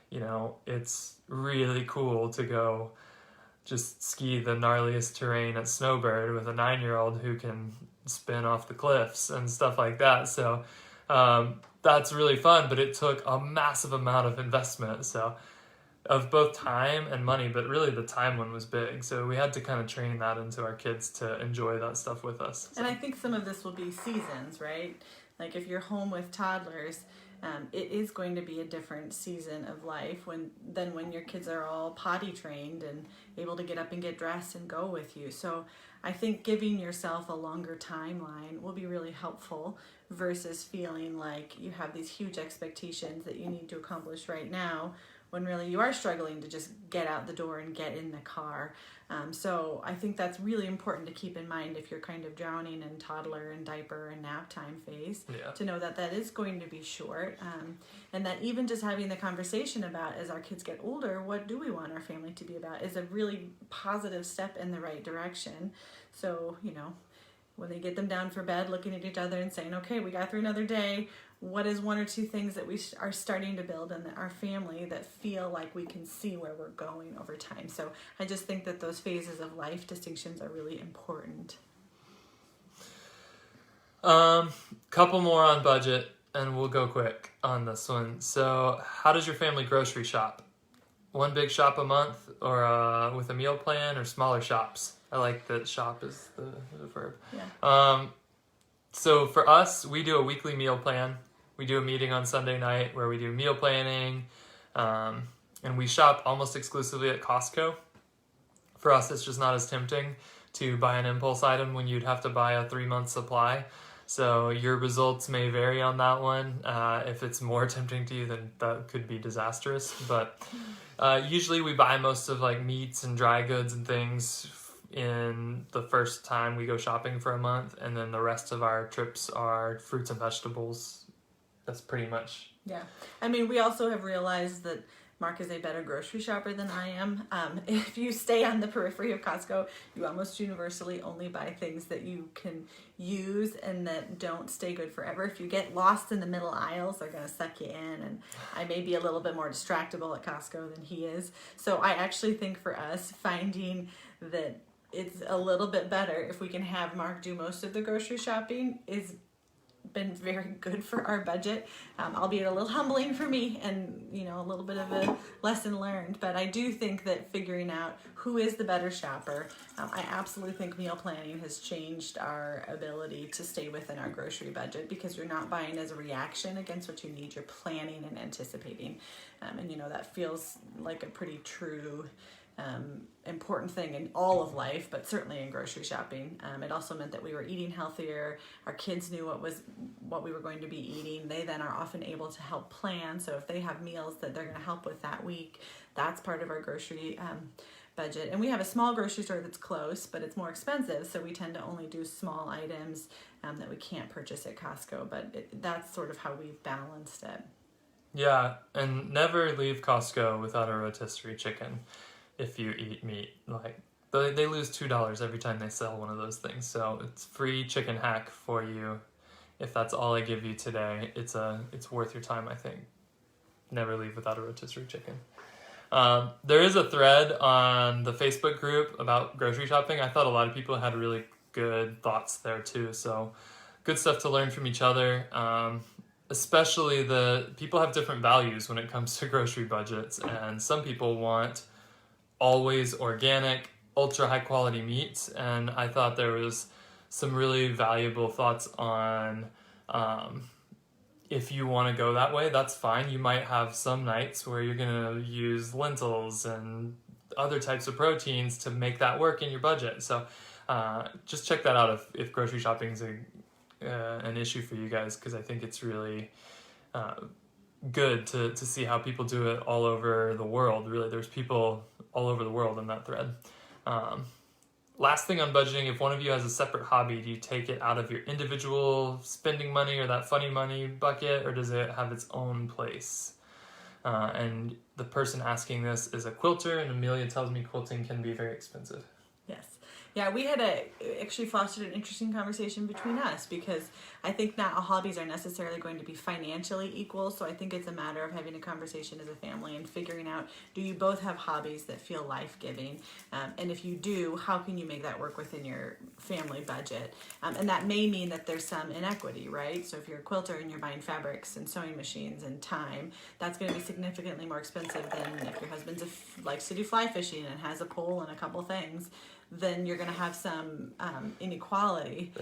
S2: You know, it's really cool to go just ski the gnarliest terrain at Snowbird with a 9-year-old who can spin off the cliffs and stuff like that. So that's really fun, but it took a massive amount of investment. So of both time and money, but really the time one was big. So we had to kind of train that into our kids to enjoy that stuff with us. So.
S1: And I think some of this will be seasons, right? Like if you're home with toddlers, it is going to be a different season of life than when your kids are all potty trained and able to get up and get dressed and go with you. So I think giving yourself a longer timeline will be really helpful versus feeling like you have these huge expectations that you need to accomplish right now when really you are struggling to just get out the door and get in the car. So I think that's really important to keep in mind if you're kind of drowning in toddler and diaper and nap time phase, to know that that is going to be short. And that even just having the conversation about, as our kids get older, what do we want our family to be about, is a really positive step in the right direction. So, you know, when they get them down for bed, looking at each other and saying, okay, we got through another day. What is one or two things that we are starting to build in our family that feel like we can see where we're going over time? So I just think that those phases of life distinctions are really important.
S2: Couple more on budget, and we'll go quick on this one. So how does your family grocery shop? One big shop a month, or with a meal plan, or smaller shops? I like that shop is the verb.
S1: Yeah.
S2: So for us, we do a weekly meal plan. We do a meeting on Sunday night where we do meal planning, and we shop almost exclusively at Costco. For us, it's just not as tempting to buy an impulse item when you'd have to buy a 3-month supply. So your results may vary on that one. If it's more tempting to you, then that could be disastrous. But usually we buy most of like meats and dry goods and things in the first time we go shopping for a month, and then the rest of our trips are fruits and vegetables. That's pretty much.
S1: Yeah. I mean, we also have realized that Mark is a better grocery shopper than I am. If you stay on the periphery of Costco, you almost universally only buy things that you can use and that don't stay good forever. If you get lost in the middle aisles, they're going to suck you in. And I may be a little bit more distractible at Costco than he is. So I actually think for us, finding that it's a little bit better if we can have Mark do most of the grocery shopping is been very good for our budget, albeit a little humbling for me and, you know, a little bit of a lesson learned. But I do think that figuring out who is the better shopper, I absolutely think meal planning has changed our ability to stay within our grocery budget, because you're not buying as a reaction against what you need, you're planning and anticipating. And, you know, that feels like a pretty true important thing in all of life, but certainly in grocery shopping. It also meant that we were eating healthier. Our kids knew what we were going to be eating. They then are often able to help plan. So if they have meals that they're going to help with that week, that's part of our grocery budget. And we have a small grocery store that's close, but it's more expensive. So we tend to only do small items that we can't purchase at Costco. But that's sort of how we've balanced it.
S2: Yeah, and never leave Costco without a rotisserie chicken. If you eat meat, like they lose $2 every time they sell one of those things. So it's free chicken hack for you. If that's all I give you today, it's worth your time, I think. Never leave without a rotisserie chicken. There is a thread on the Facebook group about grocery shopping. I thought a lot of people had really good thoughts there too. So good stuff to learn from each other. Especially the people have different values when it comes to grocery budgets, and some people want always organic, ultra high quality meats, and I thought there was some really valuable thoughts on if you want to go that way, that's fine. You might have some nights where you're going to use lentils and other types of proteins to make that work in your budget. So just check that out if grocery shopping is an issue for you guys, because I think it's really good to see how people do it all over the world. Really, there's people all over the world in that thread. Last thing on budgeting, if one of you has a separate hobby, do you take it out of your individual spending money or that funny money bucket, or does it have its own place? And the person asking this is a quilter, and Amelia tells me quilting can be very expensive.
S1: Yes. Yeah, we had actually fostered an interesting conversation between us, because I think not all hobbies are necessarily going to be financially equal. So I think it's a matter of having a conversation as a family and figuring out, do you both have hobbies that feel life-giving? And if you do, how can you make that work within your family budget? And that may mean that there's some inequity, right? So if you're a quilter and you're buying fabrics and sewing machines and time, that's going to be significantly more expensive than if your husband likes to do fly fishing and has a pole and a couple things. Then you're going to have some inequality.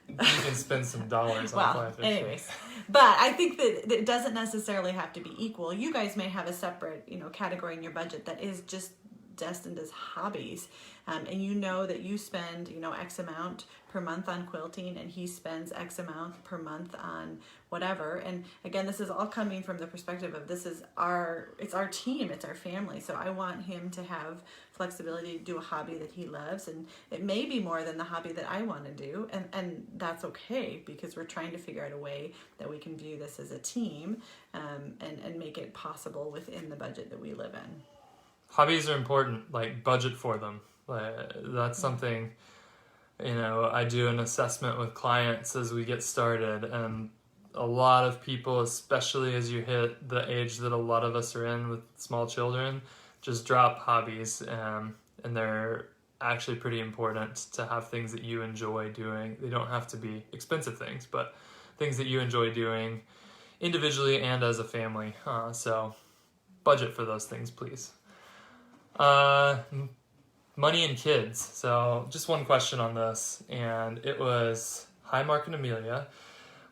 S2: You can spend some dollars on fly fishing.
S1: Anyways, but I think that it doesn't necessarily have to be equal. You guys may have a separate, category in your budget that is just destined as hobbies, and you know that you spend, X amount per month on quilting, and he spends X amount per month on whatever. And again, this is all coming from the perspective of it's our team, it's our family. So I want him to have flexibility to do a hobby that he loves, and it may be more than the hobby that I want to do, and that's okay, because we're trying to figure out a way that we can view this as a team, and make it possible within the budget that we live in.
S2: Hobbies are important, like budget for them. That's something, I do an assessment with clients as we get started, and a lot of people, especially as you hit the age that a lot of us are in with small children, just drop hobbies, and they're actually pretty important to have things that you enjoy doing. They don't have to be expensive things, but things that you enjoy doing individually and as a family. So budget for those things, please. Money and kids. So just one question on this, and it was, hi Mark and Amelia.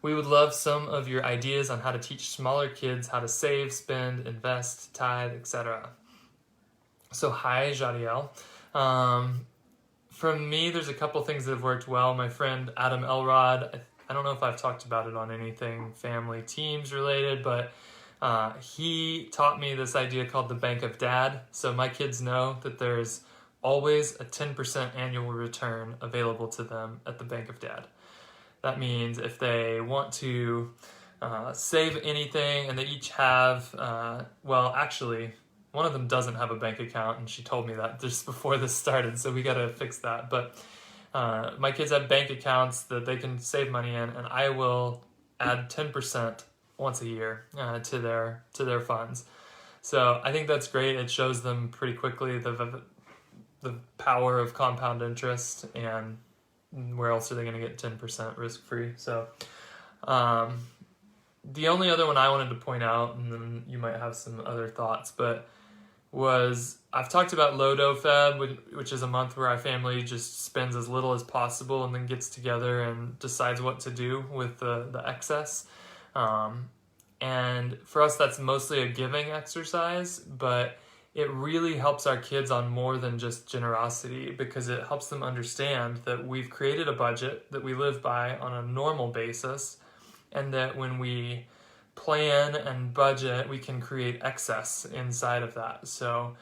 S2: We would love some of your ideas on how to teach smaller kids how to save, spend, invest, tithe, etc. So hi Jadiel. From me, there's a couple things that have worked well. My friend Adam Elrod, I don't know if I've talked about it on anything family teams related, but he taught me this idea called the Bank of Dad. So my kids know that there's always a 10% annual return available to them at the Bank of Dad. That means if they want to save anything, and they each have, actually, one of them doesn't have a bank account, and she told me that just before this started, so we got to fix that. But my kids have bank accounts that they can save money in, and I will add 10% once a year to their funds. So I think that's great. It shows them pretty quickly the power of compound interest, and where else are they going to get 10% risk-free? So the only other one I wanted to point out, and then you might have some other thoughts, but I've talked about Lodo Feb, which is a month where our family just spends as little as possible and then gets together and decides what to do with the excess. And for us, that's mostly a giving exercise, but it really helps our kids on more than just generosity, because it helps them understand that we've created a budget that we live by on a normal basis, and that when we plan and budget, we can create excess inside of that. So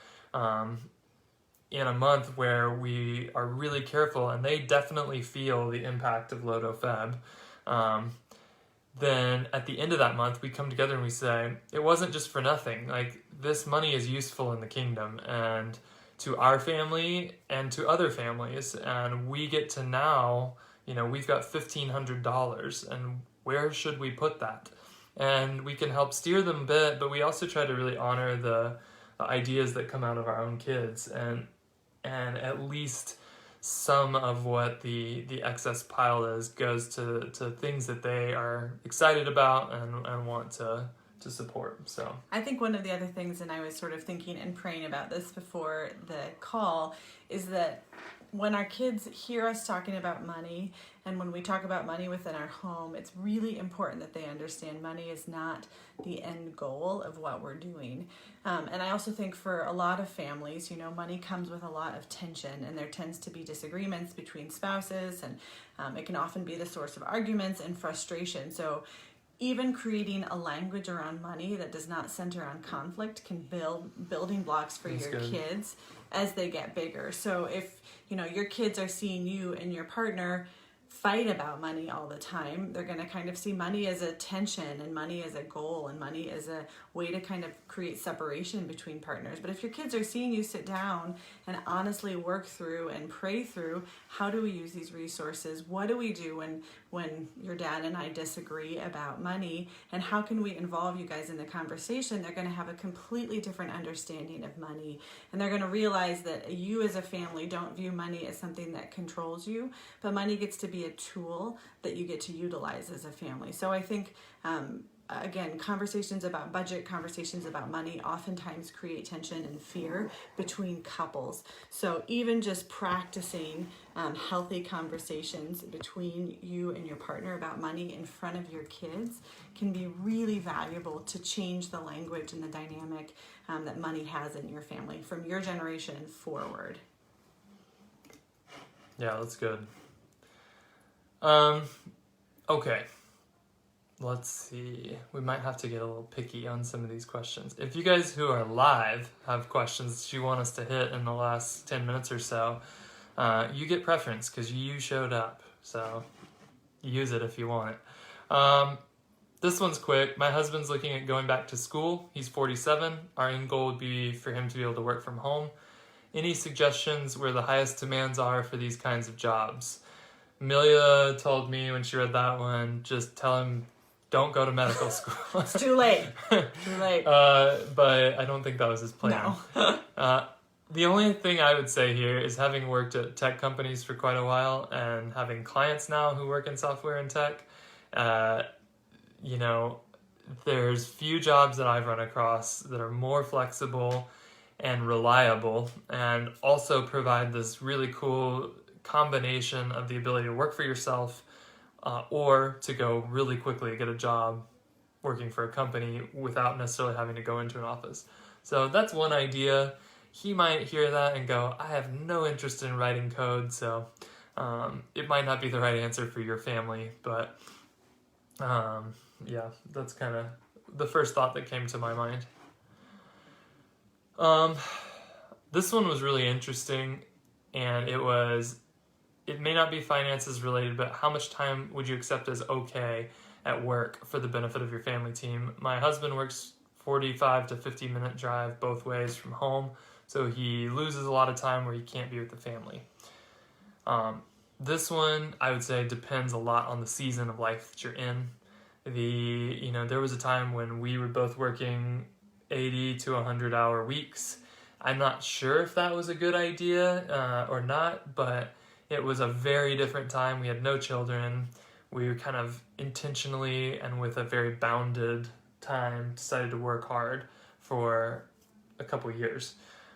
S2: in a month where we are really careful, and they definitely feel the impact of Lodo Feb, then at the end of that month, we come together and we say, it wasn't just for nothing. Like, this money is useful in the kingdom, and to our family and to other families. And we get to now, we've got $1,500, and where should we put that? And we can help steer them a bit, but we also try to really honor the ideas that come out of our own kids, and at least some of what the excess pile is goes to things that they are excited about and want to support. So
S1: I think one of the other things, and I was sort of thinking and praying about this before the call, is that when our kids hear us talking about money, and when we talk about money within our home, it's really important that they understand money is not the end goal of what we're doing. And I also think for a lot of families, money comes with a lot of tension, and there tends to be disagreements between spouses, and it can often be the source of arguments and frustration. So even creating a language around money that does not center on conflict can build building blocks for your kids as they get bigger. So if your kids are seeing you and your partner fight about money all the time, they're going to kind of see money as a tension, and money as a goal, and money as a way to kind of create separation between partners. But if your kids are seeing you sit down and honestly work through and pray through, how do we use these resources? What do we do when your dad and I disagree about money? And how can we involve you guys in the conversation? They're going to have a completely different understanding of money. And they're going to realize that you as a family don't view money as something that controls you, but money gets to be a tool that you get to utilize as a family. So I think, again, conversations about budget, conversations about money oftentimes create tension and fear between couples. So even just practicing healthy conversations between you and your partner about money in front of your kids can be really valuable to change the language and the dynamic that money has in your family from your generation forward.
S2: Yeah, that's good. Okay. Let's see. We might have to get a little picky on some of these questions. If you guys who are live have questions that you want us to hit in the last 10 minutes or so, you get preference because you showed up. So use it if you want it. This one's quick. My husband's looking at going back to school. He's 47. Our end goal would be for him to be able to work from home. Any suggestions where the highest demands are for these kinds of jobs? Amelia told me when she read that one, just tell him don't go to medical school.
S1: It's too late. Too late.
S2: But I don't think that was his plan.
S1: No.
S2: The only thing I would say here is, having worked at tech companies for quite a while and having clients now who work in software and tech, there's few jobs that I've run across that are more flexible and reliable and also provide this really cool combination of the ability to work for yourself or to go really quickly get a job working for a company without necessarily having to go into an office. So that's one idea. He might hear that and go, I have no interest in writing code, so it might not be the right answer for your family, but yeah, that's kind of the first thought that came to my mind. This one was really interesting, and it may not be finances related, but how much time would you accept as okay at work for the benefit of your family team? My husband works 45 to 50 minute drive both ways from home, so he loses a lot of time where he can't be with the family. This one, I would say, depends a lot on the season of life that you're in. There was a time when we were both working 80 to 100 hour weeks. I'm not sure if that was a good idea or not, but it was a very different time. We had no children. We kind of intentionally and with a very bounded time decided to work hard for a couple years.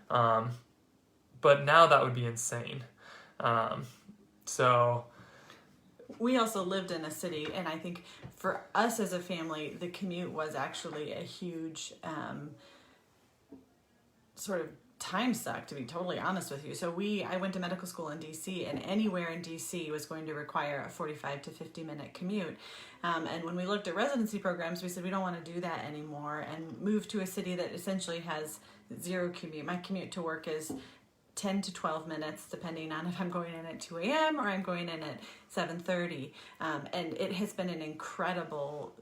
S2: But now that would be insane. So
S1: we also lived in a city, and I think for us as a family, the commute was actually a huge sort of time suck, to be totally honest with you. So I went to medical school in DC, and anywhere in DC was going to require a 45 to 50 minute commute. And when we looked at residency programs, we said we don't want to do that anymore and moved to a city that essentially has zero commute. My commute to work is 10 to 12 minutes, depending on if I'm going in at 2 a.m. or I'm going in at 7:30. And it has been an incredible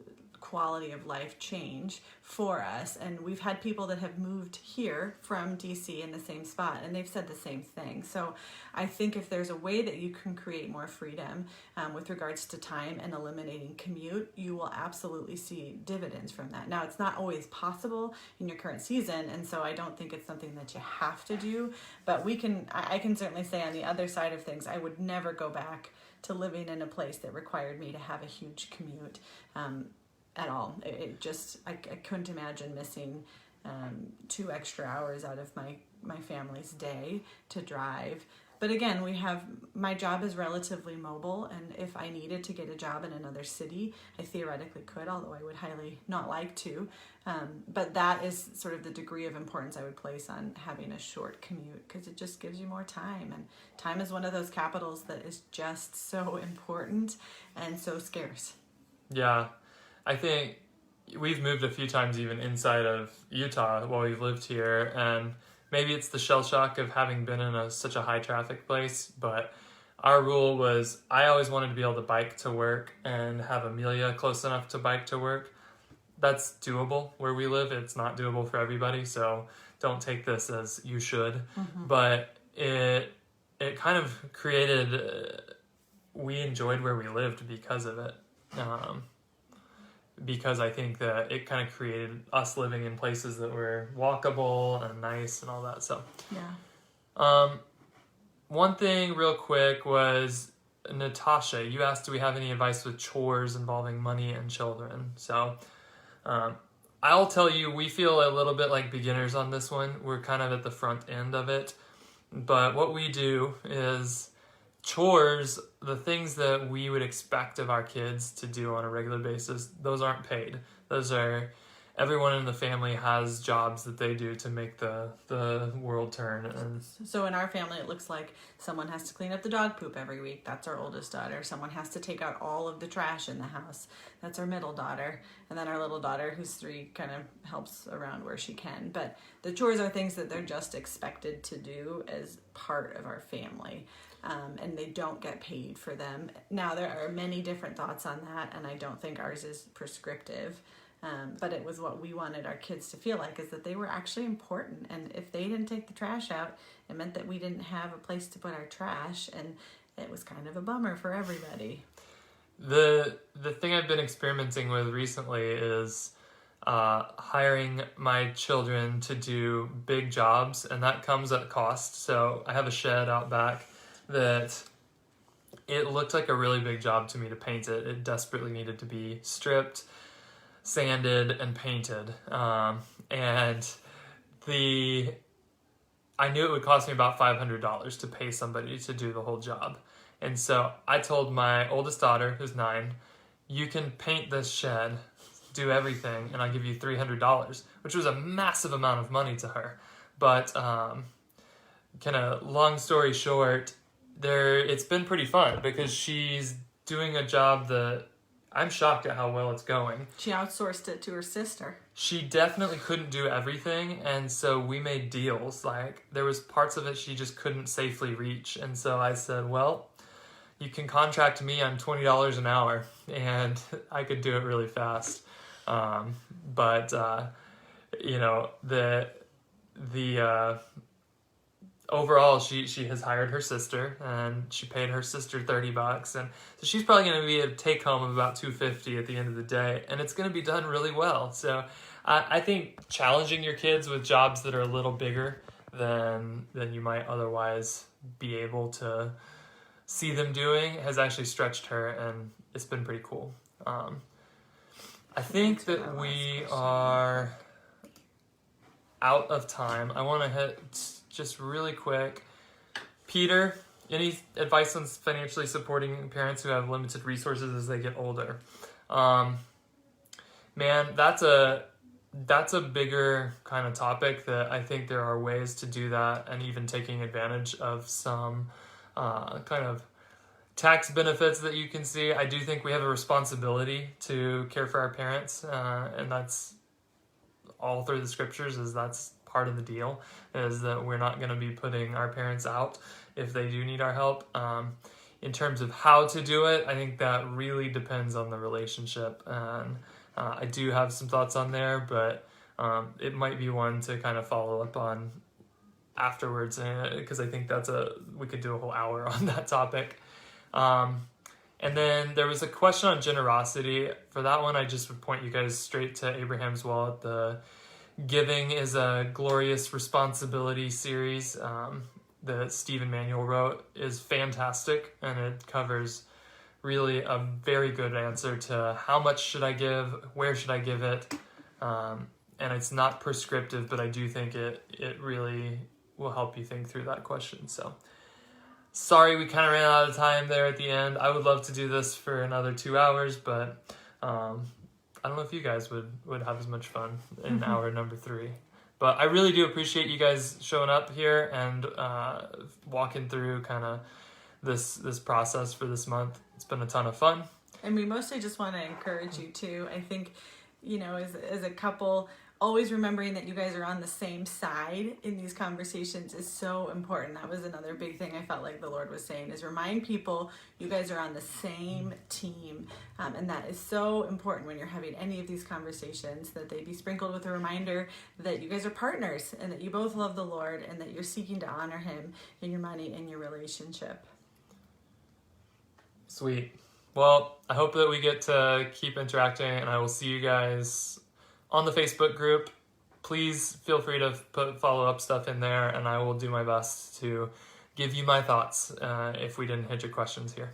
S1: quality of life change for us. And we've had people that have moved here from DC in the same spot, and they've said the same thing. So I think if there's a way that you can create more freedom with regards to time and eliminating commute, you will absolutely see dividends from that. Now, it's not always possible in your current season, and so I don't think it's something that you have to do, but I can certainly say on the other side of things, I would never go back to living in a place that required me to have a huge commute at all. I couldn't imagine missing 2 extra hours out of my family's day to drive. But again, my job is relatively mobile, and if I needed to get a job in another city, I theoretically could, although I would highly not like to. But that is sort of the degree of importance I would place on having a short commute, because it just gives you more time. And time is one of those capitals that is just so important and so scarce.
S2: Yeah, I think we've moved a few times even inside of Utah while we've lived here, and maybe it's the shell shock of having been in such a high traffic place, but our rule was I always wanted to be able to bike to work and have Amelia close enough to bike to work. That's doable where we live. It's not doable for everybody, so don't take this as you should. Mm-hmm. But it kind of created, we enjoyed where we lived because of it. Because I think that it kind of created us living in places that were walkable and nice and all that. So, yeah. One thing real quick was, Natasha, you asked, do we have any advice with chores involving money and children? So, I'll tell you, we feel a little bit like beginners on this one. We're kind of at the front end of it. But what we do is chores, the things that we would expect of our kids to do on a regular basis, those aren't paid. Those are, everyone in the family has jobs that they do to make the world turn. And
S1: so in our family, it looks like someone has to clean up the dog poop every week. That's our oldest daughter. Someone has to take out all of the trash in the house. That's our middle daughter. And then our little daughter, who's 3, kind of helps around where she can. But the chores are things that they're just expected to do as part of our family. And they don't get paid for them. Now, there are many different thoughts on that, and I don't think ours is prescriptive. But it was what we wanted our kids to feel like, is that they were actually important. And if they didn't take the trash out, it meant that we didn't have a place to put our trash, and it was kind of a bummer for everybody.
S2: The thing I've been experimenting with recently is hiring my children to do big jobs, and that comes at cost. So I have a shed out back that it looked like a really big job to me to paint it. It desperately needed to be stripped, sanded, and painted. And I knew it would cost me about $500 to pay somebody to do the whole job. And so I told my oldest daughter, who's 9, you can paint this shed, do everything, and I'll give you $300, which was a massive amount of money to her. But kind of long story short, it's been pretty fun because she's doing a job that I'm shocked at how well it's going.
S1: She outsourced it to her sister.
S2: She definitely couldn't do everything, and so we made deals. Like, there was parts of it she just couldn't safely reach, and so I said, well, you can contract me on $20 an hour, and I could do it really fast. Overall, she has hired her sister, and she paid her sister $30, and so she's probably going to be a take home of about $250 at the end of the day, and it's going to be done really well. So I think challenging your kids with jobs that are a little bigger than you might otherwise be able to see them doing has actually stretched her, and it's been pretty cool. I think that we are out of time. I want to hit just really quick. Peter, any advice on financially supporting parents who have limited resources as they get older? Man, that's a bigger kind of topic that I think there are ways to do that, and even taking advantage of some kind of tax benefits that you can see. I do think we have a responsibility to care for our parents, and that's all through the scriptures, is that's part of the deal, is that we're not going to be putting our parents out if they do need our help. In terms of how to do it, I think that really depends on the relationship, and I do have some thoughts on there, but it might be one to kind of follow up on afterwards, because I think we could do a whole hour on that topic. And then there was a question on generosity. For that one, I just would point you guys straight to Abraham's Wallet. The Giving is a Glorious Responsibility series that Stephen Manuel wrote is fantastic, and it covers really a very good answer to how much should I give, where should I give it, and it's not prescriptive, but I do think it really will help you think through that question. So sorry we kind of ran out of time there at the end. I would love to do this for another 2 hours, but I don't know if you guys would have as much fun in hour number 3. But I really do appreciate you guys showing up here and walking through kind of this process for this month. It's been a ton of fun.
S1: And we mostly just want to encourage you too. I think, as a couple, always remembering that you guys are on the same side in these conversations is so important. That was another big thing I felt like the Lord was saying, is remind people you guys are on the same team. And that is so important when you're having any of these conversations, that they be sprinkled with a reminder that you guys are partners and that you both love the Lord and that you're seeking to honor him in your money and your relationship.
S2: Sweet. Well, I hope that we get to keep interacting, and I will see you guys on the Facebook group. Please feel free to put follow-up stuff in there, and I will do my best to give you my thoughts if we didn't hit your questions here.